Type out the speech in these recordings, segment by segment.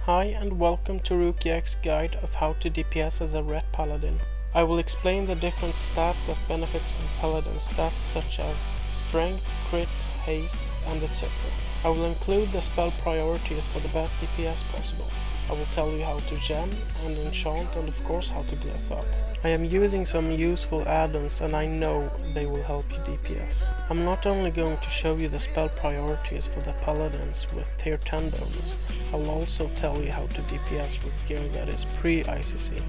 Hi and welcome to RookieX's guide of how to DPS as a Ret Paladin. I will explain the different stats that benefits the Paladin, stats such as strength, crit, haste, and etc. I will include the spell priorities for the best DPS possible. I will tell you how to gem and enchant and of course how to glyph up. I am using some useful add-ons and I know they will help you DPS. I'm not only going to show you the spell priorities for the paladins with tier 10 bonus, I will also tell you how to DPS with gear that is pre-ICC,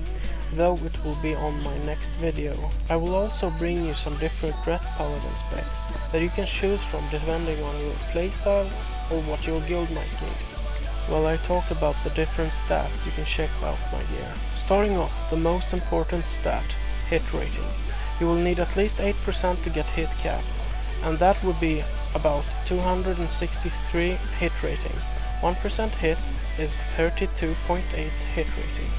though it will be on my next video. I will also bring you some different Ret Paladin specs that you can choose from depending on your playstyle or what your guild might need. While I talk about the different stats, you can check out my gear. Starting off, the most important stat, hit rating. You will need at least 8% to get hit capped, and that would be about 263 hit rating. 1% hit is 32.8 hit rating.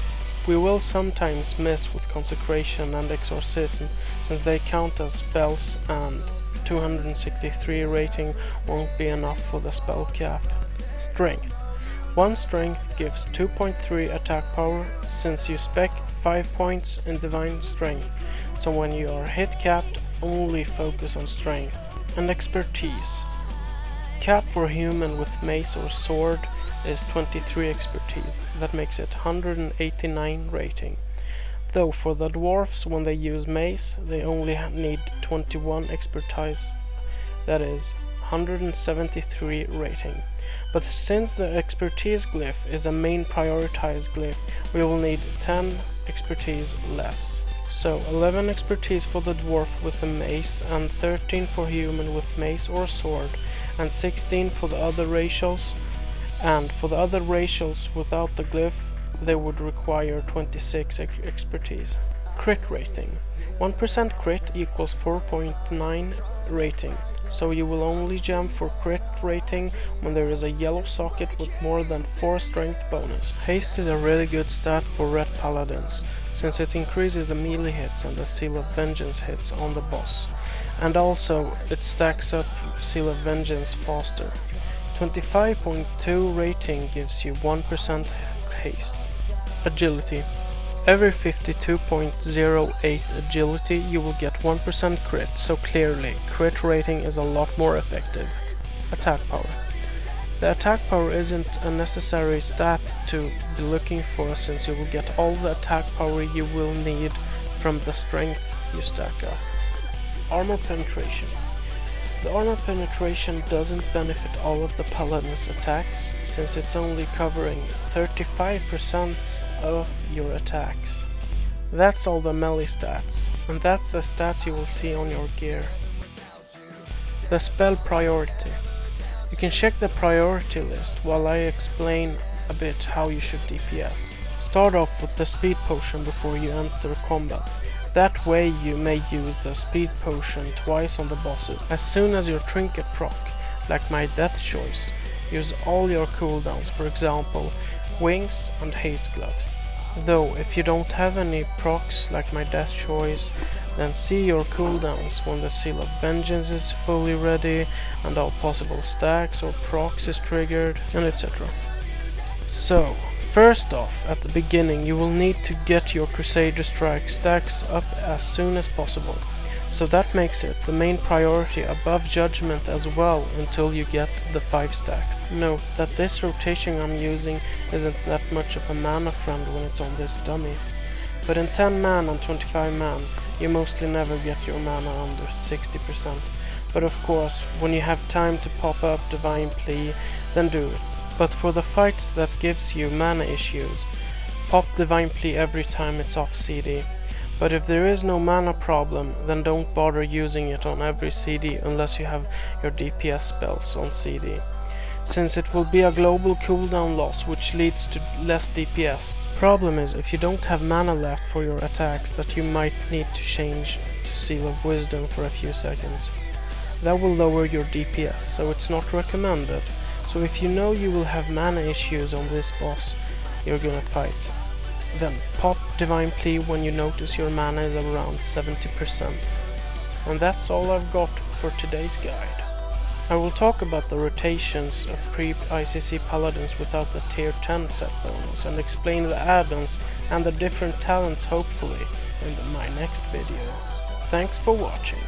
We will sometimes miss with Consecration and Exorcism since they count as spells and 263 rating won't be enough for the spell cap. Strength. 1 strength gives 2.3 attack power since you spec 5 points in divine strength, so when you are hit capped only focus on strength. And expertise. Cap for human with mace or sword is 23 expertise, that makes it 189 rating. Though for the dwarfs when they use mace they only need 21 expertise, that is 173 rating. But since the expertise glyph is the main prioritized glyph, we will need 10 expertise less. So 11 expertise for the dwarf with the mace, and 13 for human with mace or sword, and 16 for the other racials. And for the other racials without the glyph, they would require 26 expertise. Crit rating. 1% crit equals 4.9 rating. So you will only gem for crit rating when there is a yellow socket with more than 4 strength bonus. Haste is a really good stat for Ret Paladins, since it increases the melee hits and the Seal of Vengeance hits on the boss. And also it stacks up Seal of Vengeance faster. 25.2 rating gives you 1% haste. Agility. Every 52.08 agility you will get 1% crit, so clearly crit rating is a lot more effective. Attack power. The attack power isn't a necessary stat to be looking for since you will get all the attack power you will need from the strength you stack up. Armor penetration. The armor penetration doesn't benefit all of the paladin's attacks, since it's only covering 35% of your attacks. That's all the melee stats, and that's the stats you will see on your gear. The spell priority. You can check the priority list while I explain a bit how you should DPS. Start off with the speed potion before you enter combat. That way you may use the speed potion twice on the bosses. As soon as your trinket proc, like my death choice, use all your cooldowns, for example wings and haste gloves. Though if you don't have any procs like my death choice, then see your cooldowns when the Seal of Vengeance is fully ready and all possible stacks or procs is triggered, and etc. So first off, at the beginning you will need to get your Crusader Strike stacks up as soon as possible, so that makes it the main priority above Judgment as well until you get the 5 stacks. Note that this rotation I'm using isn't that much of a mana friend when it's on this dummy, but in 10 man and 25 man you mostly never get your mana under 60%. But of course, when you have time to pop up Divine Plea, then do it. But for the fights that gives you mana issues, pop Divine Plea every time it's off CD. But if there is no mana problem, then don't bother using it on every CD unless you have your DPS spells on CD, since it will be a global cooldown loss which leads to less DPS. Problem is, if you don't have mana left for your attacks, that you might need to change to Seal of Wisdom for a few seconds. That will lower your DPS, so it's not recommended. So if you know you will have mana issues on this boss you're gonna fight, then pop Divine Plea when you notice your mana is around 70%. And that's all I've got for today's guide. I will talk about the rotations of pre-ICC Paladins without the tier 10 set bonus and explain the add-ons and the different talents hopefully in my next video. Thanks for watching.